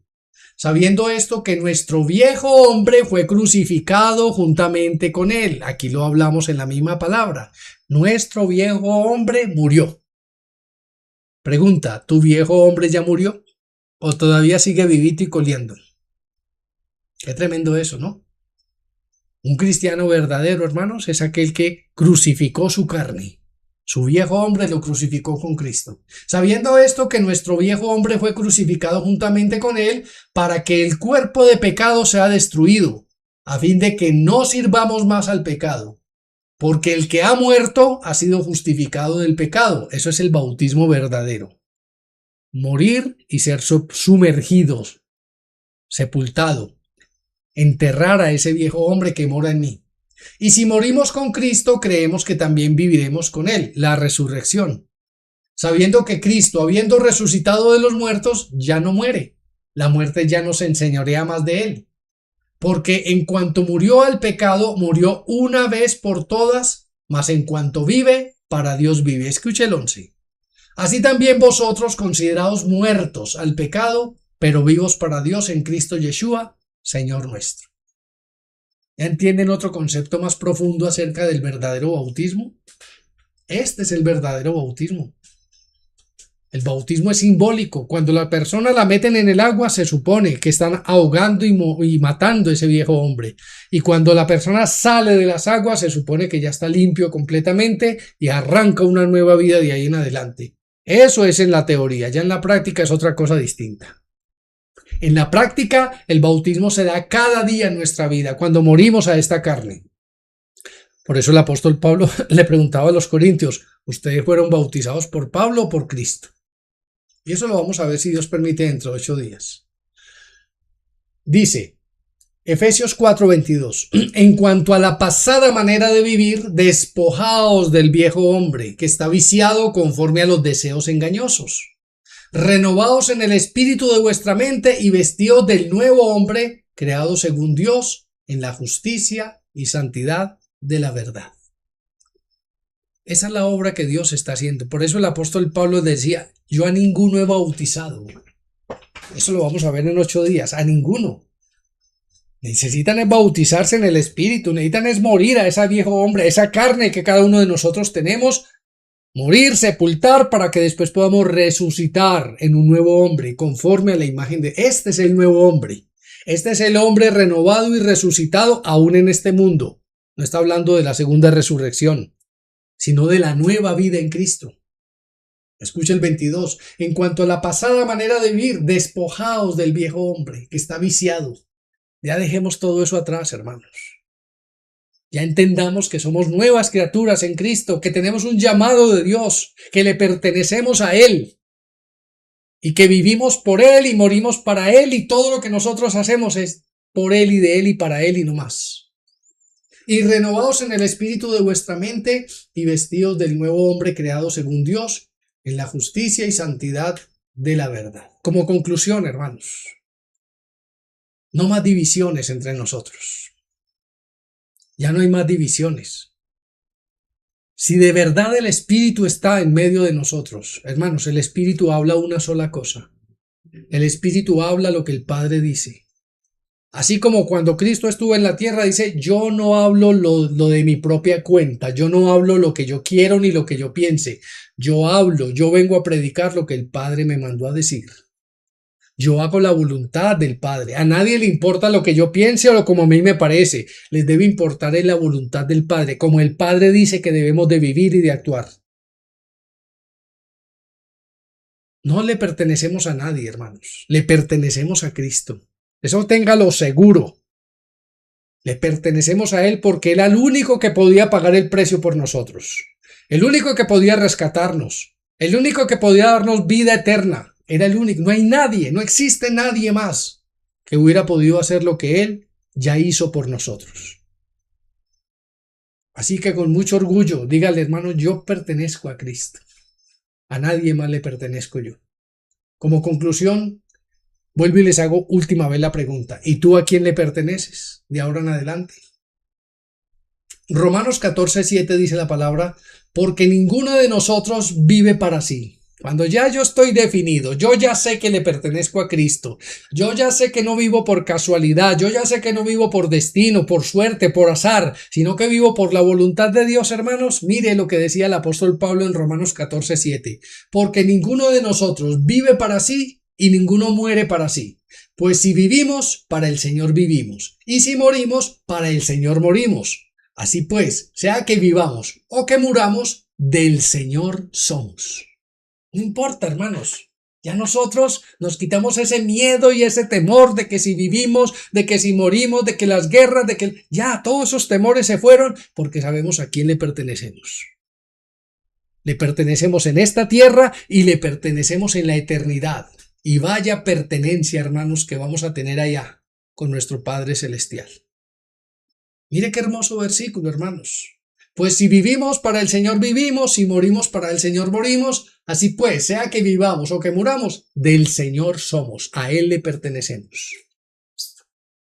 Sabiendo esto que nuestro viejo hombre fue crucificado juntamente con él. Aquí lo hablamos en la misma palabra. Nuestro viejo hombre murió. Pregunta, ¿tu viejo hombre ya murió? ¿O todavía sigue vivito y coleando? Qué tremendo eso, ¿no? Un cristiano verdadero, hermanos, es aquel que crucificó su carne. Su viejo hombre lo crucificó con Cristo. Sabiendo esto que nuestro viejo hombre fue crucificado juntamente con él para que el cuerpo de pecado sea destruido, a fin de que no sirvamos más al pecado. Porque el que ha muerto ha sido justificado del pecado. Eso es el bautismo verdadero. Morir y ser sumergidos, sepultado, enterrar a ese viejo hombre que mora en mí. Y si morimos con Cristo, creemos que también viviremos con Él, la resurrección. Sabiendo que Cristo, habiendo resucitado de los muertos, ya no muere. La muerte ya no se enseñorea más de Él. Porque en cuanto murió al pecado, murió una vez por todas, mas en cuanto vive, para Dios vive. Escuche el 11. Así también vosotros, considerados muertos al pecado, pero vivos para Dios en Cristo Yeshua, Señor nuestro. ¿Ya entienden otro concepto más profundo acerca del verdadero bautismo? Este es el verdadero bautismo. El bautismo es simbólico. Cuando la persona la meten en el agua, se supone que están ahogando y matando a ese viejo hombre. Y cuando la persona sale de las aguas, se supone que ya está limpio completamente y arranca una nueva vida de ahí en adelante. Eso es en la teoría. Ya en la práctica es otra cosa distinta. En la práctica, el bautismo se da cada día en nuestra vida, cuando morimos a esta carne. Por eso el apóstol Pablo le preguntaba a los corintios, ¿ustedes fueron bautizados por Pablo o por Cristo? Y eso lo vamos a ver si Dios permite dentro de 8 días. Dice, Efesios 4:22, en cuanto a la pasada manera de vivir, despojaos del viejo hombre, que está viciado conforme a los deseos engañosos. Renovaos en el espíritu de vuestra mente y vestíos del nuevo hombre, creado según Dios, en la justicia y santidad de la verdad. Esa es la obra que Dios está haciendo. Por eso el apóstol Pablo decía, yo a ninguno he bautizado. Eso lo vamos a ver en 8 días, a ninguno. Necesitan es bautizarse en el espíritu, necesitan es morir a ese viejo hombre, a esa carne que cada uno de nosotros tenemos, morir, sepultar, para que después podamos resucitar en un nuevo hombre, conforme a la imagen de este es el nuevo hombre. Este es el hombre renovado y resucitado aún en este mundo. No está hablando de la segunda resurrección, sino de la nueva vida en Cristo. Escucha el 22. En cuanto a la pasada manera de vivir, despojaos del viejo hombre que está viciado. Ya dejemos todo eso atrás, hermanos. Ya entendamos que somos nuevas criaturas en Cristo, que tenemos un llamado de Dios, que le pertenecemos a Él y que vivimos por Él y morimos para Él y todo lo que nosotros hacemos es por Él y de Él y para Él y no más. Y renovados en el espíritu de vuestra mente y vestidos del nuevo hombre creado según Dios, en la justicia y santidad de la verdad. Como conclusión, hermanos, no más divisiones entre nosotros. Ya no hay más divisiones. Si de verdad el Espíritu está en medio de nosotros, hermanos, el Espíritu habla una sola cosa. El Espíritu habla lo que el Padre dice. Así como cuando Cristo estuvo en la tierra, dice, yo no hablo lo de mi propia cuenta, yo no hablo lo que yo quiero ni lo que yo piense. Yo vengo a predicar lo que el Padre me mandó a decir. Yo hago la voluntad del Padre. A nadie le importa lo que yo piense o lo como a mí me parece. Les debe importar la voluntad del Padre, como el Padre dice que debemos de vivir y de actuar. No le pertenecemos a nadie, hermanos. Le pertenecemos a Cristo. Eso téngalo seguro. Le pertenecemos a Él porque Él era el único que podía pagar el precio por nosotros. El único que podía rescatarnos. El único que podía darnos vida eterna. Era el único. No hay nadie, no existe nadie más que hubiera podido hacer lo que Él ya hizo por nosotros. Así que con mucho orgullo, dígale, hermano, yo pertenezco a Cristo. A nadie más le pertenezco yo. Como conclusión, vuelvo y les hago última vez la pregunta. ¿Y tú a quién le perteneces de ahora en adelante? Romanos 14:7 dice la palabra, porque ninguno de nosotros vive para sí. Cuando ya yo estoy definido, yo ya sé que le pertenezco a Cristo, yo ya sé que no vivo por casualidad, yo ya sé que no vivo por destino, por suerte, por azar, sino que vivo por la voluntad de Dios, hermanos. Mire lo que decía el apóstol Pablo en Romanos 14:7, porque ninguno de nosotros vive para sí y ninguno muere para sí. Pues si vivimos, para el Señor vivimos, y si morimos, para el Señor morimos. Así pues, sea que vivamos o que muramos, del Señor somos. No importa, hermanos. Ya nosotros nos quitamos ese miedo y ese temor de que si vivimos, de que si morimos, de que las guerras, de que ya todos esos temores se fueron porque sabemos a quién le pertenecemos. Le pertenecemos en esta tierra y le pertenecemos en la eternidad. Y vaya pertenencia, hermanos, que vamos a tener allá con nuestro Padre Celestial. Mire qué hermoso versículo, hermanos. Pues si vivimos, para el Señor vivimos, si morimos, para el Señor morimos. Así pues, sea que vivamos o que muramos, del Señor somos, a Él le pertenecemos.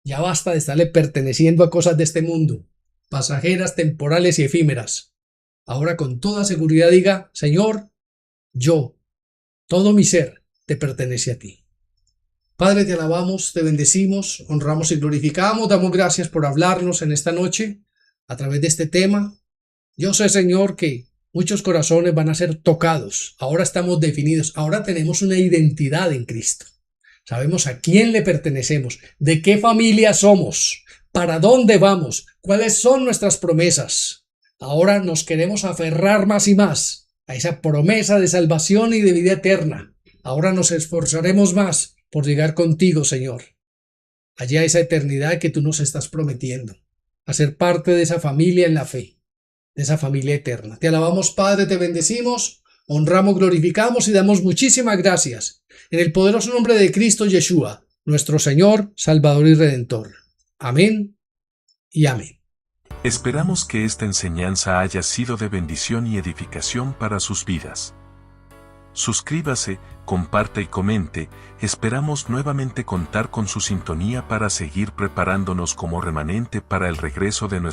Ya basta de estarle perteneciendo a cosas de este mundo, pasajeras, temporales y efímeras. Ahora con toda seguridad diga, Señor, yo, todo mi ser, te pertenece a ti. Padre, te alabamos, te bendecimos, honramos y glorificamos, damos gracias por hablarnos en esta noche a través de este tema. Yo sé, Señor, que muchos corazones van a ser tocados. Ahora estamos definidos, ahora tenemos una identidad en Cristo. Sabemos a quién le pertenecemos, de qué familia somos, para dónde vamos, cuáles son nuestras promesas. Ahora nos queremos aferrar más y más a esa promesa de salvación y de vida eterna. Ahora nos esforzaremos más por llegar contigo, Señor, allá a esa eternidad que tú nos estás prometiendo, a ser parte de esa familia en la fe, de esa familia eterna. Te alabamos, Padre, te bendecimos, honramos, glorificamos y damos muchísimas gracias en el poderoso nombre de Cristo Yeshua, nuestro Señor, Salvador y Redentor. Amén y amén. Esperamos que esta enseñanza haya sido de bendición y edificación para sus vidas. Suscríbase, comparte y comente. Esperamos nuevamente contar con su sintonía para seguir preparándonos como remanente para el regreso de nuestro